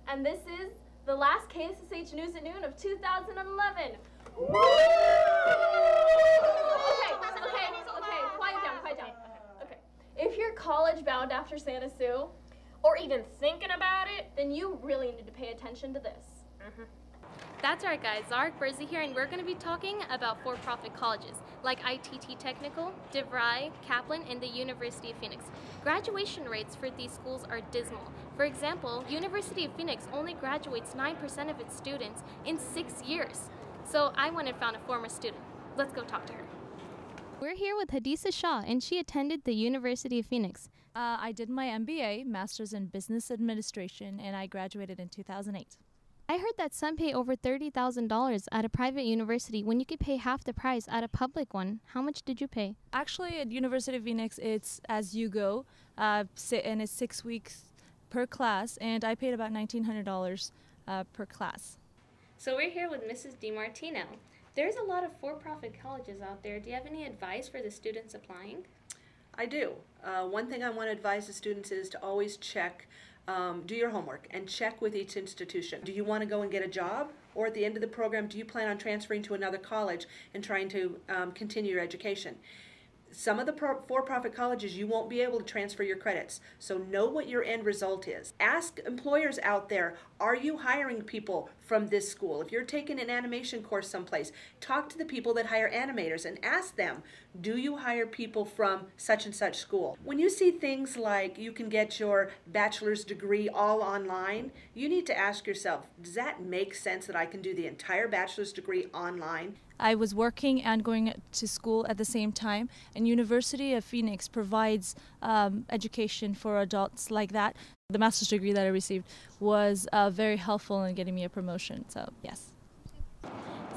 And this is the last KSSH News at Noon of 2011. Woo! Okay, quiet down. Okay. If you're college bound after Santa Sue, or even thinking about it, then you really need to pay attention to this. That's right, guys. Zarek Burzy here, and we're going to be talking about for-profit colleges like ITT Technical, DeVry, Kaplan, and the University of Phoenix. Graduation rates for these schools are dismal. For example, University of Phoenix only graduates 9% of its students in 6 years. So I went and found a former student. Let's go talk to her. We're here with Hadisa Shah, and she attended the University of Phoenix. I did my MBA, Master's in Business Administration, and I graduated in 2008. I heard that some pay over $30,000 at a private university when you could pay half the price at a public one. How much did you pay? Actually, at University of Phoenix, it's as you go, and it's 6 weeks per class, and I paid about $1,900 per class. So we're here with Mrs. DiMartino. There's a lot of for-profit colleges out there. Do you have any advice for the students applying? I do. One thing I want to advise the students is to always check, do your homework and check with each institution. Do you want to go and get a job? Or at the end of the program, do you plan on transferring to another college and trying to continue your education? Some of the for-profit colleges, you won't be able to transfer your credits. So know what your end result is. Ask employers out there, are you hiring people from this school? If you're taking an animation course someplace, talk to the people that hire animators and ask them, do you hire people from such and such school? When you see things like you can get your bachelor's degree all online, you need to ask yourself, does that make sense that I can do the entire bachelor's degree online? I was working and going to school at the same time, and University of Phoenix provides education for adults like that. The master's degree that I received was very helpful in getting me a promotion, so yes.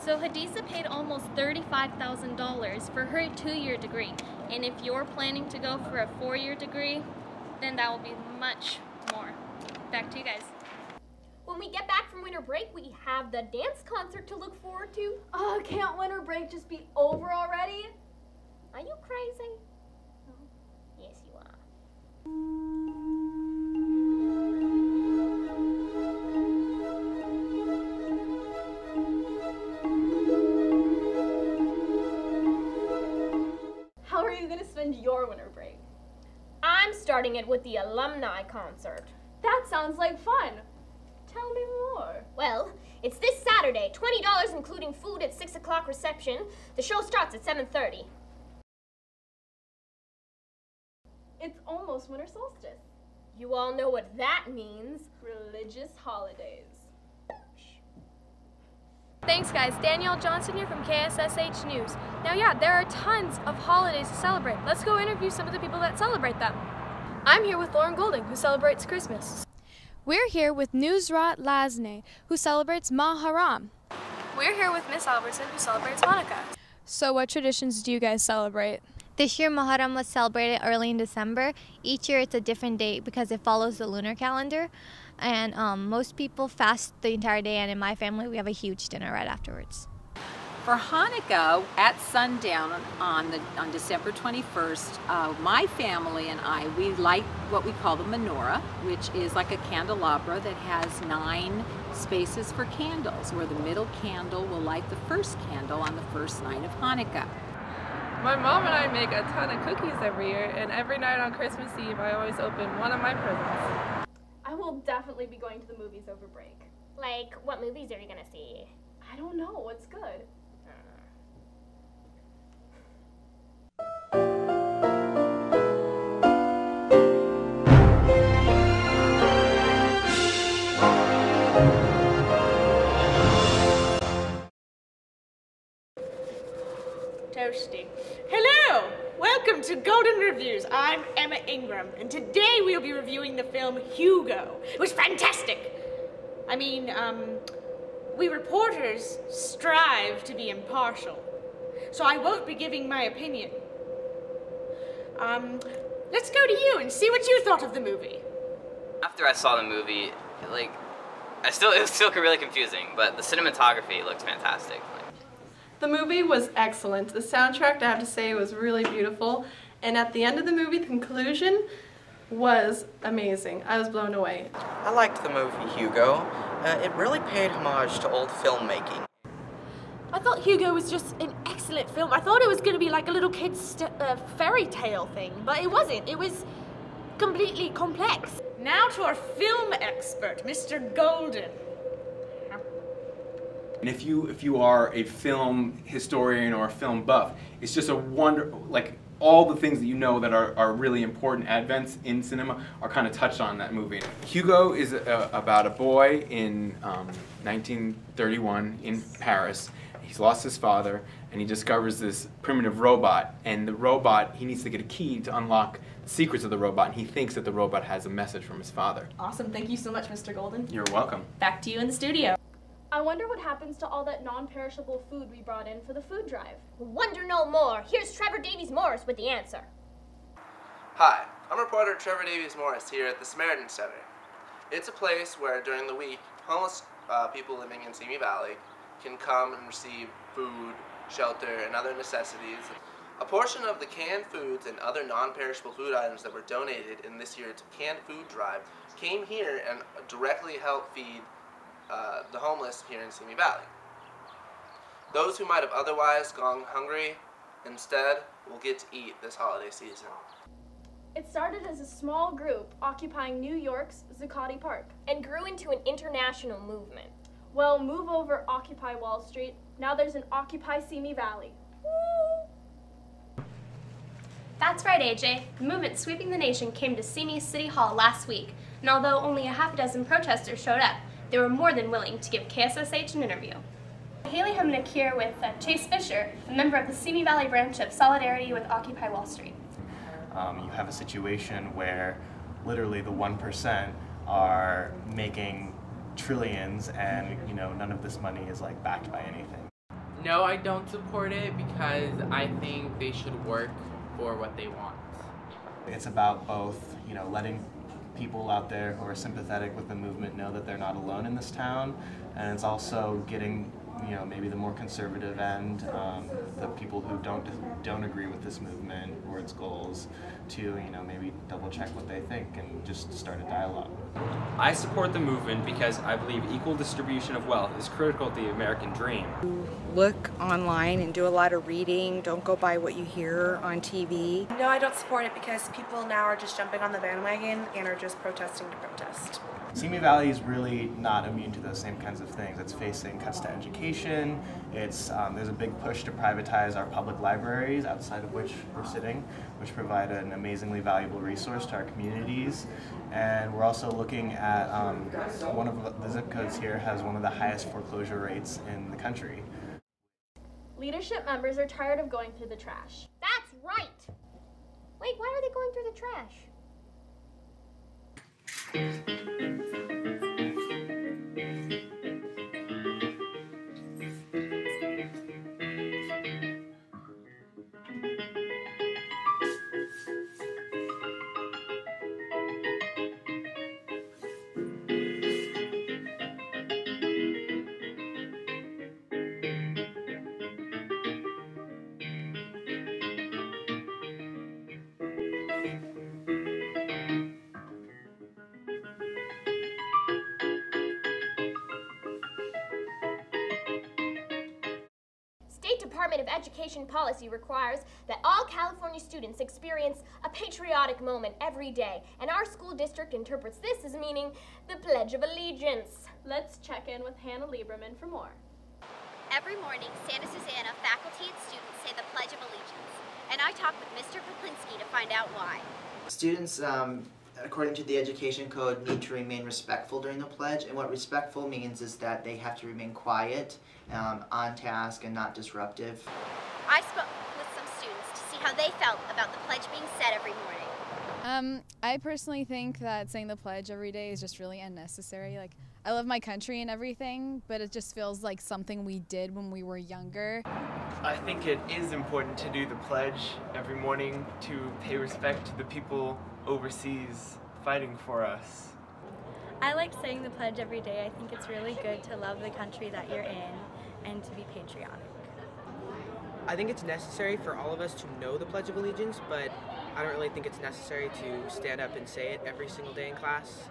So Hadisa paid almost $35,000 for her 2-year degree, and if you're planning to go for a 4-year degree, then that will be much more. Back to you guys. when we get back from winter break, we have the dance concert to look forward to. Oh, can't winter break just be over already? Are you crazy? No. Yes, you are. How are you going to spend your winter break? I'm starting it with the alumni concert. That sounds like fun. Tell me more. Well, it's this Saturday, $20 including food at 6 o'clock reception. The show starts at 7:30. It's almost winter solstice. You all know what that means. Religious holidays. Thanks guys, Danielle Johnson here from KSSH News. Now yeah, there are tons of holidays to celebrate. Let's go interview some of the people that celebrate them. I'm here with Lauren Golding, who celebrates Christmas. We're here with Nusrat Lasne, who celebrates Maharam. We're here with Miss Albertson, who celebrates Hanukkah. So what traditions do you guys celebrate? This year, Muharram was celebrated early in December. Each year, it's a different date because it follows the lunar calendar. And most people fast the entire day, and in my family, we have a huge dinner right afterwards. For Hanukkah, at sundown on December 21st, my family and I, we light what we call the menorah, which is like a candelabra that has 9 spaces for candles, where the middle candle will light the first candle on the first night of Hanukkah. My mom and I make a ton of cookies every year, and every night on Christmas Eve, I always open one of my presents. I will definitely be going to the movies over break. Like, what movies are you gonna see? I don't know. What's good? Toasty. Hello! Welcome to Golden Reviews. I'm Emma Ingram, and today we'll be reviewing the film Hugo. It was fantastic! I mean, we reporters strive to be impartial, so I won't be giving my opinion. Let's go to you and see what you thought of the movie. After I saw the movie, like, it was still really confusing, but the cinematography looked fantastic. The movie was excellent. The soundtrack, I have to say, was really beautiful. And at the end of the movie, the conclusion, was amazing. I was blown away. I liked the movie Hugo. It really paid homage to old filmmaking. I thought Hugo was just an excellent film. I thought it was going to be like a little kid's fairy tale thing, but it wasn't. It was completely complex. Now to our film expert, Mr. Golden. And if you are a film historian or a film buff, it's just a wonder, like all the things that you know that are really important advents in cinema are kind of touched on in that movie. Hugo is about a boy in 1931 in Paris. He's lost his father, and he discovers this primitive robot, and the robot, he needs to get a key to unlock the secrets of the robot, and he thinks that the robot has a message from his father. Awesome. Thank you so much, Mr. Golden. You're welcome. Back to you in the studio. I wonder what happens to all that non-perishable food we brought in for the food drive. Wonder no more. Here's Trevor Davies Morris with the answer. Hi, I'm reporter Trevor Davies Morris here at the Samaritan Center. It's a place where during the week, homeless people living in Simi Valley can come and receive food, shelter, and other necessities. A portion of the canned foods and other non-perishable food items that were donated in this year's canned food drive came here and directly helped feed the homeless here in Simi Valley. Those who might have otherwise gone hungry instead will get to eat this holiday season. It started as a small group occupying New York's Zuccotti Park and grew into an international movement. Well, move over Occupy Wall Street. Now there's an Occupy Simi Valley. Woo! That's right, AJ. The movement sweeping the nation came to Simi City Hall last week, and although only a half a dozen protesters showed up, they were more than willing to give KSSH an interview. Haley Humnick here with Chase Fisher, a member of the Simi Valley branch of Solidarity with Occupy Wall Street. You have a situation where literally the 1% are making trillions, and none of this money is like backed by anything. No, I don't support it because I think they should work for what they want. It's about both, letting people out there who are sympathetic with the movement know that they're not alone in this town, and it's also getting maybe the more conservative end, the people who don't agree with this movement or its goals, to maybe double check what they think and just start a dialogue. I support the movement because I believe equal distribution of wealth is critical to the American dream. Look online and do a lot of reading. Don't go by what you hear on TV. No, I don't support it because people now are just jumping on the bandwagon and are just protesting to protest. Simi Valley is really not immune to those same kinds of things. It's facing cuts to education. There's a big push to privatize our public libraries, outside of which we're sitting, which provide an amazingly valuable resource to our communities. And we're also looking at one of the zip codes here has one of the highest foreclosure rates in the country. Leadership members are tired of going through the trash. That's right. Wait, why are they going through the trash? State Department of Education policy requires that all California students experience a patriotic moment every day, and our school district interprets this as meaning the Pledge of Allegiance. Let's check in with Hannah Lieberman for more. Every morning, Santa Susana faculty and students say the Pledge of Allegiance, and I talked with Mr. Poplinski to find out why. Students, according to the Education Code, need to remain respectful during the pledge, and what respectful means is that they have to remain quiet, on task, and not disruptive. I spoke with some students to see how they felt about the pledge being said every morning. I personally think that saying the pledge every day is just really unnecessary. Like, I love my country and everything, but it just feels like something we did when we were younger. I think it is important to do the pledge every morning to pay respect to the people overseas fighting for us. I like saying the pledge every day. I think it's really good to love the country that you're in and to be patriotic. I think it's necessary for all of us to know the Pledge of Allegiance, but I don't really think it's necessary to stand up and say it every single day in class.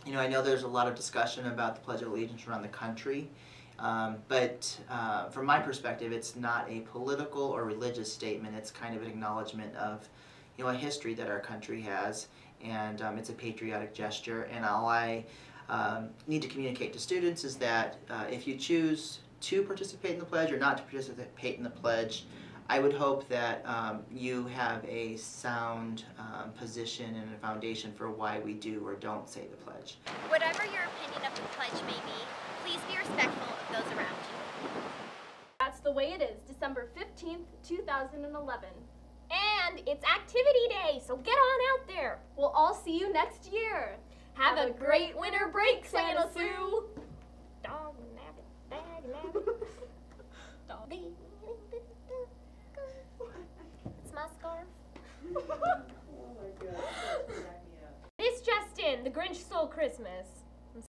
You know, I know there's a lot of discussion about the Pledge of Allegiance around the country, but from my perspective, it's not a political or religious statement. It's kind of an acknowledgement of, you know, a history that our country has, and it's a patriotic gesture. And all I need to communicate to students is that if you choose to participate in the pledge or not to participate in the pledge, I would hope that you have a sound position and a foundation for why we do or don't say the pledge. Whatever your opinion of the pledge may be, please be respectful of those around you. That's the way it is, December 15th, 2011. And it's activity day, so get on out there. We'll all see you next year. Have a great winter break, Santa Sue. Dog, nabbit, bag, nabbit. Dog. It's my scarf. Oh my God. This just in, the Grinch stole Christmas.